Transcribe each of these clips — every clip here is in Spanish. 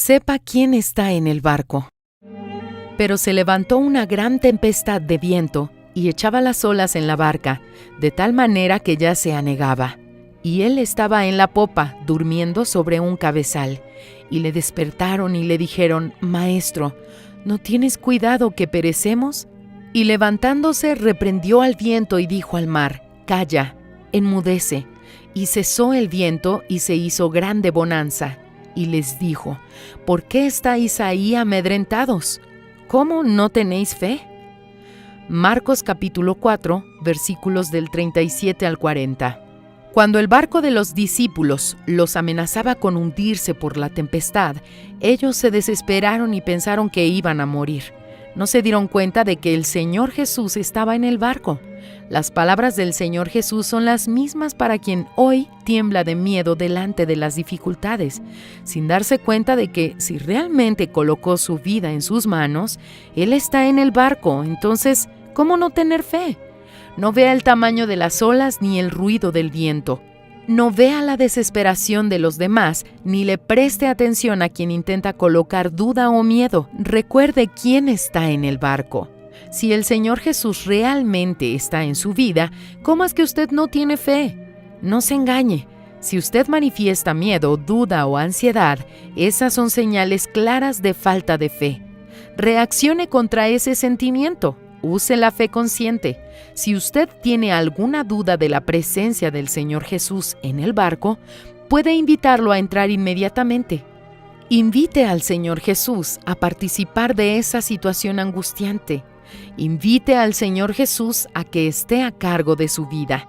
sepa quién está en el barco. Pero se levantó una gran tempestad de viento y echaba las olas en la barca, de tal manera que ya se anegaba. Y él estaba en la popa, durmiendo sobre un cabezal. Y le despertaron y le dijeron: «Maestro, ¿no tienes cuidado que perecemos?». Y levantándose reprendió al viento y dijo al mar: «Calla, enmudece». Y cesó el viento y se hizo grande bonanza. Y les dijo: «¿Por qué estáis ahí amedrentados? ¿Cómo no tenéis fe?». Marcos capítulo 4, versículos del 37 al 40. Cuando el barco de los discípulos los amenazaba con hundirse por la tempestad, ellos se desesperaron y pensaron que iban a morir. No se dieron cuenta de que el Señor Jesús estaba en el barco. Las palabras del Señor Jesús son las mismas para quien hoy tiembla de miedo delante de las dificultades, sin darse cuenta de que si realmente colocó su vida en sus manos, Él está en el barco. Entonces, ¿cómo no tener fe? No vea el tamaño de las olas ni el ruido del viento. No vea la desesperación de los demás, ni le preste atención a quien intenta colocar duda o miedo. Recuerde quién está en el barco. Si el Señor Jesús realmente está en su vida, ¿cómo es que usted no tiene fe? No se engañe. Si usted manifiesta miedo, duda o ansiedad, esas son señales claras de falta de fe. Reaccione contra ese sentimiento. Use la fe consciente. Si usted tiene alguna duda de la presencia del Señor Jesús en el barco, puede invitarlo a entrar inmediatamente. Invite al Señor Jesús a participar de esa situación angustiante. Invite al Señor Jesús a que esté a cargo de su vida.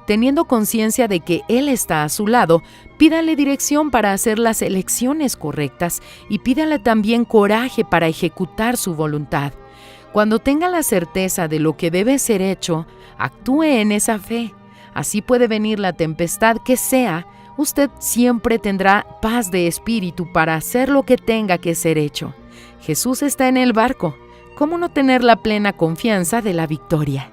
Teniendo conciencia de que Él está a su lado, pídale dirección para hacer las elecciones correctas y pídale también coraje para ejecutar su voluntad. Cuando tenga la certeza de lo que debe ser hecho, actúe en esa fe. Así puede venir la tempestad que sea, usted siempre tendrá paz de espíritu para hacer lo que tenga que ser hecho. Jesús está en el barco. ¿Cómo no tener la plena confianza de la victoria?